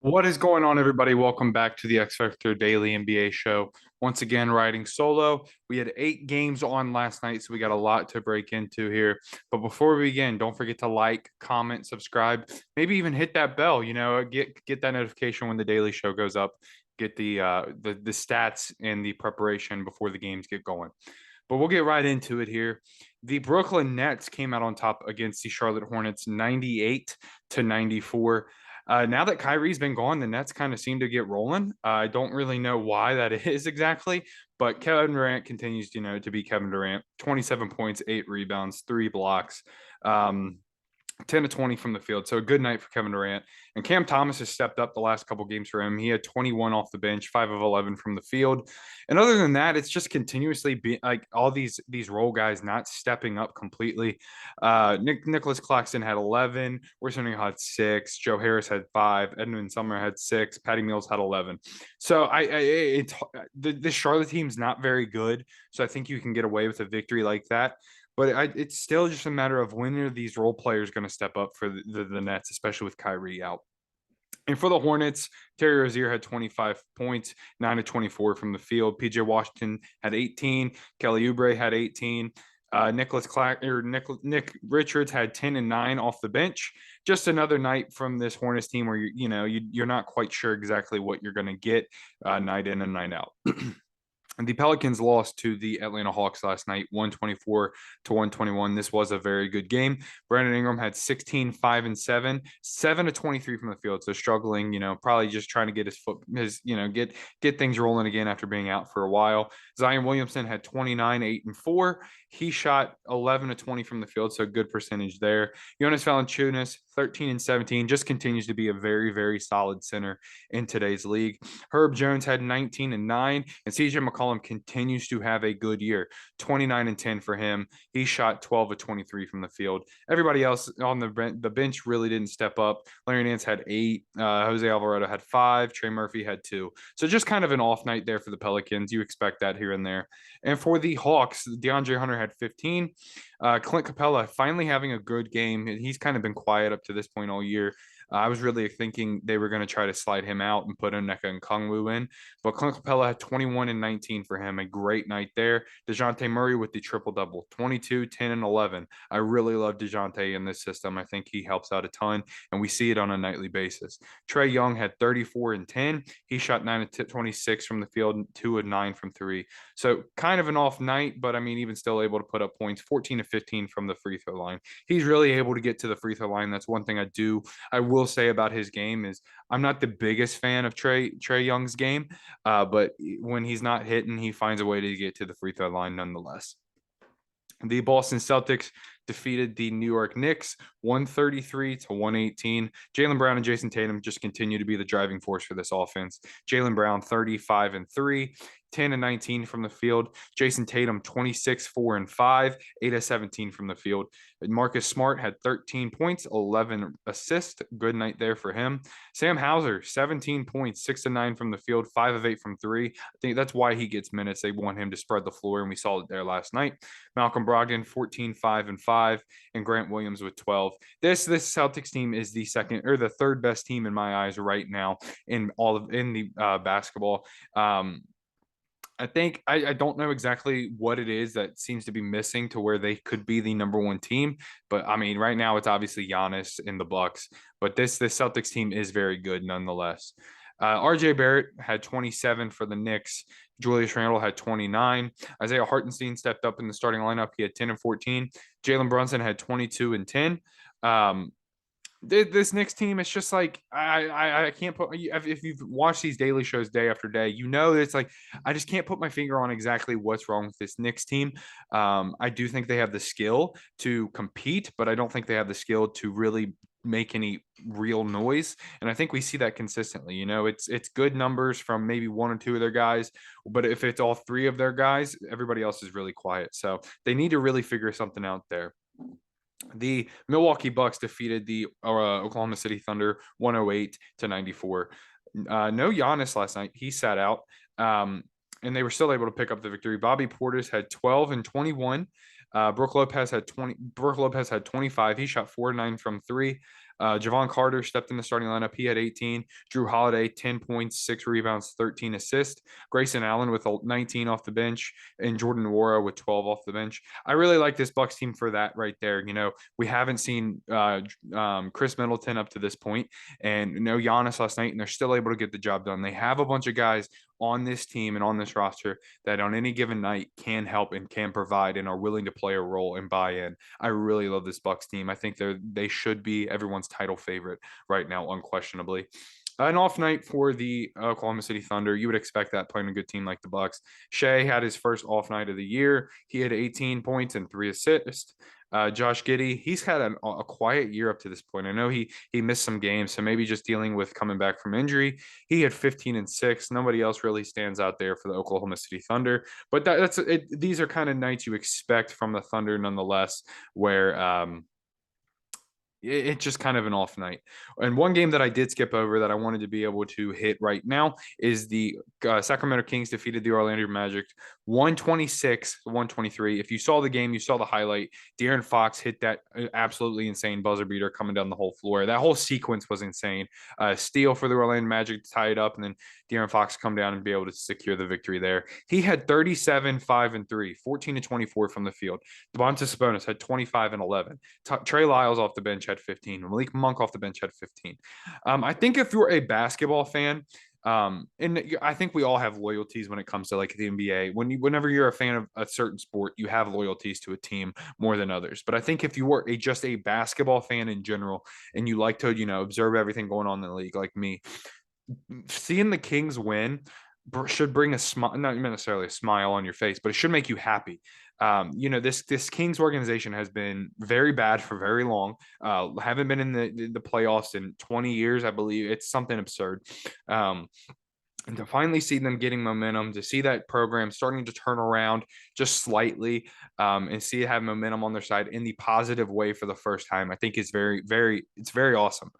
What is going on, everybody? Welcome back to the X Factor Daily NBA show. Once again, riding solo. We had 8 games on last night, so we got a lot to break into here. But before we begin, don't forget to like, comment, subscribe, maybe even hit that bell. Get that notification when the daily show goes up. Get the stats and the preparation before the games get going. But we'll get right into it here. The Brooklyn Nets came out on top against the Charlotte Hornets 98-94. Now that Kyrie's been gone, the Nets kind of seem to get rolling. I don't really know why that is exactly, but Kevin Durant continues, to be Kevin Durant. 27 points, 8 rebounds, 3 blocks. 10 to 20 from the field. So a good night for Kevin Durant. And Cam Thomas has stepped up the last couple games for him. He had 21 off the bench, 5 of 11 from the field. And other than that, it's just continuously like all these role guys not stepping up completely. Nicholas Claxton had 11. Wesley had 6. Joe Harris had 5. Edmund Sumner had 6. Patty Mills had 11. So this Charlotte team's not very good. So I think you can get away with a victory like that. But it's still just a matter of when are these role players going to step up for the Nets, especially with Kyrie out. And for the Hornets, Terry Rozier had 25 points, 9 to 24 from the field. PJ Washington had 18. Kelly Oubre had 18. Nick Richards had 10 and 9 off the bench. Just another night from this Hornets team where you're not quite sure exactly what you're going to get night in and night out. And the Pelicans lost to the Atlanta Hawks last night, 124-121. This was a very good game. Brandon Ingram had 16, 5 and 7, 7 to 23 from the field. So struggling, probably just trying to get get things rolling again after being out for a while. Zion Williamson had 29, 8 and 4. He shot 11 to 20 from the field, so good percentage there. Jonas Valanciunas, 13 and 17, just continues to be a very, very solid center in today's league. Herb Jones had 19 and 9, and CJ McCollum continues to have a good year. 29 and 10 for him. He shot 12 of 23 from the field. Everybody else on the bench really didn't step up. Larry Nance had 8. Jose Alvarado had 5. Trey Murphy had 2. So just kind of an off night there for the Pelicans. You expect that here and there. And for the Hawks, DeAndre Hunter had 15. Clint Capella finally having a good game. He's kind of been quiet up to this point all year. I was really thinking they were going to try to slide him out and put Onyeka Okongwu in, but Clint Capella had 21 and 19 for him. A great night there. DeJounte Murray with the triple-double, 22, 10, and 11. I really love DeJounte in this system. I think he helps out a ton, and we see it on a nightly basis. Trae Young had 34 and 10. He shot 9 of 26 from the field, 2 of 9 from 3. So kind of an off night, but I mean, even still able to put up points, 14 to 15 from the free throw line. He's really able to get to the free throw line. That's one thing I will say about his game is I'm not the biggest fan of Trae Young's game, but when he's not hitting, he finds a way to get to the free throw line nonetheless. The Boston Celtics defeated the New York Knicks 133-118. Jaylen Brown and Jayson Tatum just continue to be the driving force for this offense. Jaylen Brown 35 and 3, 10 and 19 from the field. Jayson Tatum 26, 4 and 5, 8 of 17 from the field. Marcus Smart had 13 points, 11 assists. Good night there for him. Sam Hauser 17 points, 6 to 9 from the field, 5 of 8 from 3. I think that's why he gets minutes. They want him to spread the floor, and we saw it there last night. Malcolm Brogdon 14, 5 and 5, and Grant Williams with 12. This Celtics team is the second or the third best team in my eyes right now in the basketball. I think I don't know exactly what it is that seems to be missing to where they could be the number one team. But I mean, right now it's obviously Giannis in the Bucks. But this Celtics team is very good nonetheless. RJ Barrett had 27 for the Knicks. Julius Randle had 29. Isaiah Hartenstein stepped up in the starting lineup. He had 10 and 14. Jalen Brunson had 22 and 10. This Knicks team, it's just like I can't put, if you've watched these daily shows day after day, it's like I just can't put my finger on exactly what's wrong with this Knicks team. I do think they have the skill to compete, but I don't think they have the skill to really make any real noise. And I think we see that consistently. It's good numbers from maybe one or two of their guys, but if it's all three of their guys, everybody else is really quiet. So they need to really figure something out there. The Milwaukee Bucks defeated the Oklahoma City Thunder 108-94. No Giannis last night. He sat out, and they were still able to pick up the victory. Bobby Portis had 12 and 21. Brook Lopez had 20. Brook Lopez had 25. He shot 4-9 from 3. Javon Carter stepped in the starting lineup. He had 18. Drew Holiday, 10 points, 6 rebounds, 13 assists. Grayson Allen with 19 off the bench, and Jordan Nwora with 12 off the bench. I really like this Bucks team for that right there. We haven't seen Chris Middleton up to this point, and no Giannis last night, and they're still able to get the job done. They have a bunch of guys on this team and on this roster that on any given night can help and can provide and are willing to play a role and buy in. I really love this Bucks team. I think they should be everyone's title favorite right now, unquestionably. An off night for the Oklahoma City Thunder. You would expect that playing a good team like the Bucks. Shea had his first off night of the year. He had 18 points and 3 assists. Josh Giddey, he's had a quiet year up to this point. I know he missed some games, so maybe just dealing with coming back from injury. He had 15 and 6. Nobody else really stands out there for the Oklahoma City Thunder, but that's it. These are kind of nights you expect from the Thunder, nonetheless, where it's just kind of an off night. And one game that I did skip over that I wanted to be able to hit right now is the Sacramento Kings defeated the Orlando Magic 126-123. If you saw the game, you saw the highlight. De'Aaron Fox hit that absolutely insane buzzer beater coming down the whole floor. That whole sequence was insane. Steal for the Orlando Magic to tie it up, and then De'Aaron Fox come down and be able to secure the victory there. He had 37, 5, and 3, 14 to 24 from the field. Domantas Sabonis had 25 and 11. Trey Lyles off the bench had 15. Malik Monk off the bench had 15. I think if you're a basketball fan, and I think we all have loyalties when it comes to like the NBA. Whenever you're a fan of a certain sport, you have loyalties to a team more than others. But I think if you were just a basketball fan in general, and you like to, observe everything going on in the league, like me, seeing the Kings win should bring a smile, not necessarily a smile on your face, but it should make you happy. This Kings organization has been very bad for very long. Haven't been in the playoffs in 20 years, I believe. It's something absurd. And to finally see them getting momentum, to see that program starting to turn around just slightly, and see it have momentum on their side in the positive way for the first time, I think is very, very, it's very awesome.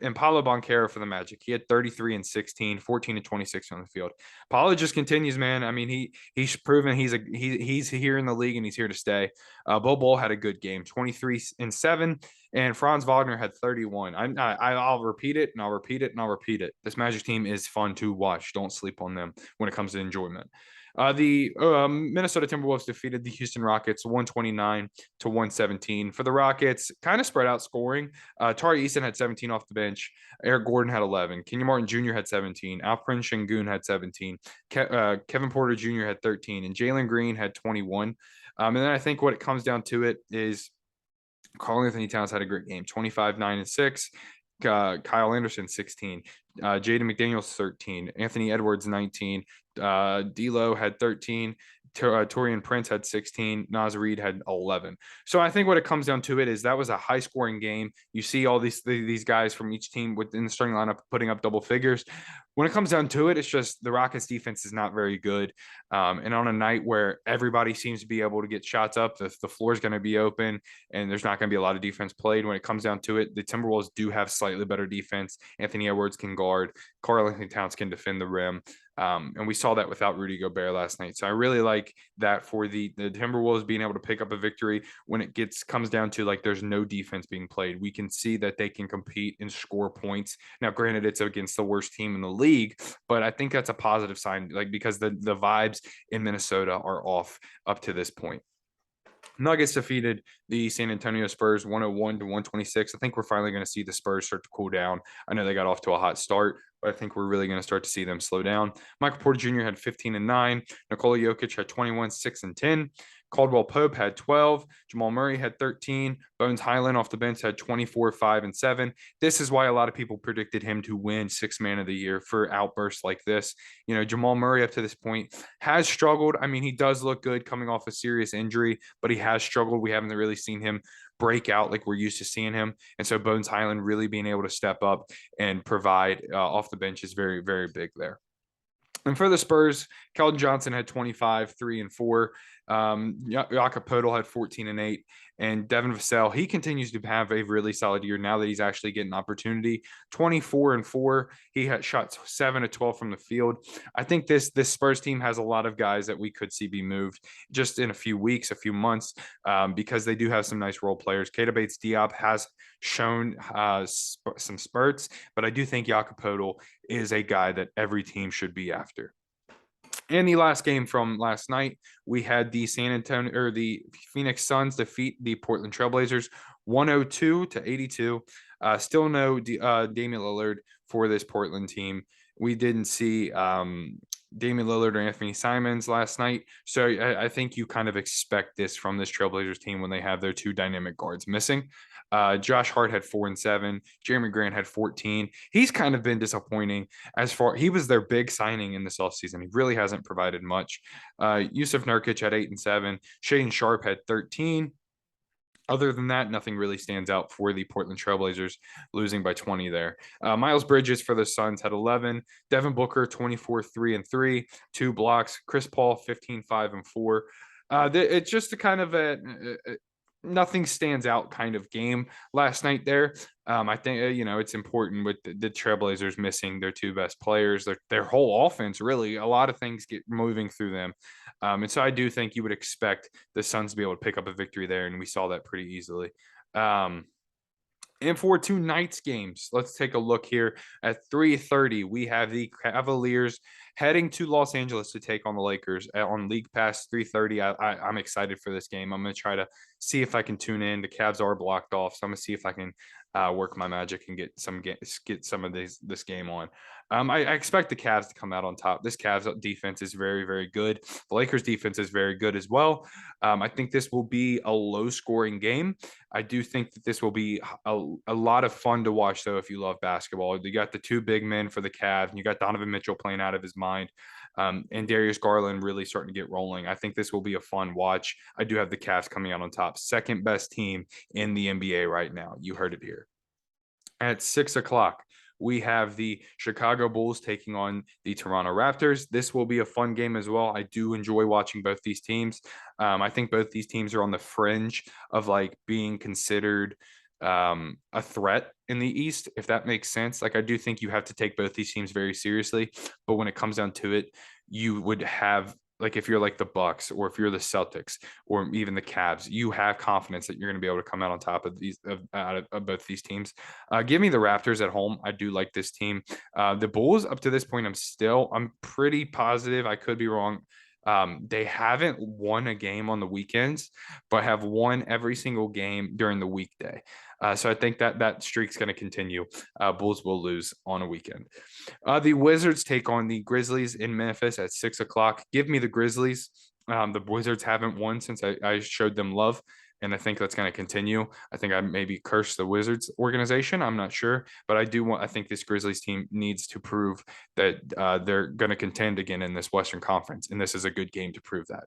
And Paolo Banchero for the Magic. He had 33 and 16, 14 and 26 on the field. Paolo just continues, man. I mean, he's proven he's here in the league and he's here to stay. Bol Bol had a good game, 23 and 7, and Franz Wagner had 31. I'll repeat it and I'll repeat it and I'll repeat it. This Magic team is fun to watch. Don't sleep on them when it comes to enjoyment. The Minnesota Timberwolves defeated the Houston Rockets 129-117. For the Rockets, kind of spread out scoring. Tari Eason had 17 off the bench. Eric Gordon had 11. Kenyon Martin Jr. had 17. Alperen Sengun had 17. Kevin Porter Jr. had 13. And Jalen Green had 21. And then I think what it comes down to it is Karl-Anthony Towns had a great game, 25, 9, and 6. Kyle Anderson, 16. Jaden McDaniels, 13. Anthony Edwards, 19. D'Lo had 13. Taurean Prince had 16. Naz Reid had 11. So I think what it comes down to it is that was a high scoring game. You see all these guys from each team within the starting lineup putting up double figures. When it comes down to it, it's just the Rockets defense is not very good. And on a night where everybody seems to be able to get shots up, the floor is going to be open and there's not going to be a lot of defense played. When it comes down to it, the Timberwolves do have slightly better defense. Anthony Edwards can guard. Karl-Anthony Towns can defend the rim. And we saw that without Rudy Gobert last night. So I really like that for the Timberwolves being able to pick up a victory when it comes down to like there's no defense being played. We can see that they can compete and score points. Now, granted, it's against the worst team in the league, but I think that's a positive sign, like because the vibes in Minnesota are off up to this point. Nuggets defeated the San Antonio Spurs 101-126. I think we're finally going to see the Spurs start to cool down. I know they got off to a hot start, but I think we're really going to start to see them slow down. Michael Porter Jr. had 15 and 9. Nikola Jokic had 21, 6, and 10. Caldwell Pope had 12. Jamal Murray had 13. Bones Highland off the bench had 24, 5, and 7. This is why a lot of people predicted him to win Sixth Man of the Year for outbursts like this. Jamal Murray up to this point has struggled. I mean, he does look good coming off a serious injury, but he has struggled. We haven't really seen him break out like we're used to seeing him. And so Bones Highland really being able to step up and provide off the bench is very, very big there. And for the Spurs, Keldon Johnson had 25, 3, and 4. Jakob Poeltl had 14 and 8, and Devin Vassell, he continues to have a really solid year now that he's actually getting opportunity. 24 and 4. He had shot 7 of 12 from the field. I think this Spurs team has a lot of guys that we could see be moved just in a few weeks, a few months, because they do have some nice role players. Keita Bates-Diop has shown some spurts, but I do think Jakob Poeltl is a guy that every team should be after. And the last game from last night, we had the the Phoenix Suns defeat the Portland Trailblazers 102 to 82. Still no Damian Lillard for this Portland team. We didn't see Damian Lillard or Anthony Simons last night. So I think you kind of expect this from this Trailblazers team when they have their two dynamic guards missing. Josh Hart had 4 and 7. Jeremy Grant had 14. He's kind of been disappointing he was their big signing in this offseason. He really hasn't provided much. Yusuf Nurkic had 8 and 7. Shaedon Sharpe had 13. Other than that, nothing really stands out for the Portland Trailblazers, losing by 20 there. Miles Bridges for the Suns had 11. Devin Booker, 24, 3 and 3, 2 blocks. Chris Paul, 15, 5 and 4. It's just a kind of a nothing stands out kind of game last night there. I think, it's important with the Trailblazers missing their two best players, their whole offense, really. A lot of things get moving through them. And so I do think you would expect the Suns to be able to pick up a victory there, and we saw that pretty easily. And for tonight's games, let's take a look here. At 3:30, we have the Cavaliers heading to Los Angeles to take on the Lakers on League Pass 3:30. I'm excited for this game. I'm going to try to see if I can tune in. The Cavs are blocked off, so I'm going to see if I can work my magic and get some of this game on. I expect the Cavs to come out on top. This Cavs defense is very, very good. The Lakers defense is very good as well. I think this will be a low-scoring game. I do think that this will be a lot of fun to watch, though, if you love basketball. You got the two big men for the Cavs, and you got Donovan Mitchell playing out of his mind, and Darius Garland really starting to get rolling. I think this will be a fun watch. I do have the Cavs coming out on top. Second best team in the NBA right now. You heard it here. At 6 o'clock, we have the Chicago Bulls taking on the Toronto Raptors. This will be a fun game as well. I do enjoy watching both these teams. I think both these teams are on the fringe of like being considered a threat in the East, if that makes sense. Like, I do think you have to take both these teams very seriously, but when it comes down to it, you would have, like, if you're like the Bucks or if you're the Celtics or even the Cavs, you have confidence that you're going to be able to come out on top of both these teams. Give me the Raptors at home. I do like this team. The Bulls, up to this point, I'm pretty positive. I could be wrong. They haven't won a game on the weekends, but have won every single game during the weekday. So I think that streak's going to continue. Bulls will lose on a weekend. The Wizards take on the Grizzlies in Memphis at 6 o'clock. Give me the Grizzlies. The Wizards haven't won since I showed them love, and I think that's going to continue. I think I maybe curse the Wizards organization. I'm not sure, but I think this Grizzlies team needs to prove that they're going to contend again in this Western Conference, and this is a good game to prove that.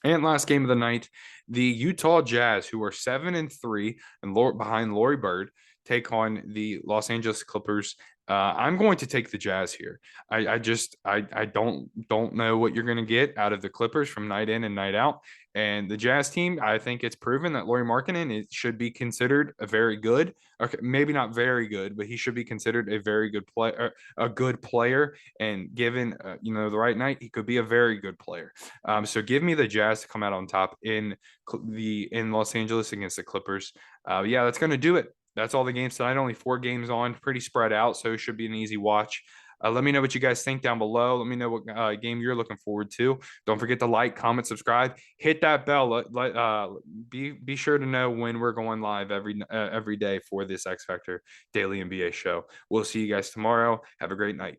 And last game of the night, the Utah Jazz, who are 7-3 and behind Laurie Bird, take on the Los Angeles Clippers. I'm going to take the Jazz here. I don't know what you're going to get out of the Clippers from night in and night out. And the Jazz team, I think it's proven that Lauri Markkanen should be considered a very good, okay, maybe not very good, but he should be considered a very good player, a good player. And given the right night, he could be a very good player. So give me the Jazz to come out on top in Los Angeles against the Clippers. Yeah, that's going to do it. That's all the games tonight. Only 4 games on, pretty spread out, so it should be an easy watch. Let me know what you guys think down below. Let me know what game you're looking forward to. Don't forget to like, comment, subscribe, hit that bell. Be sure to know when we're going live every day for this X Factor Daily NBA show. We'll see you guys tomorrow. Have a great night.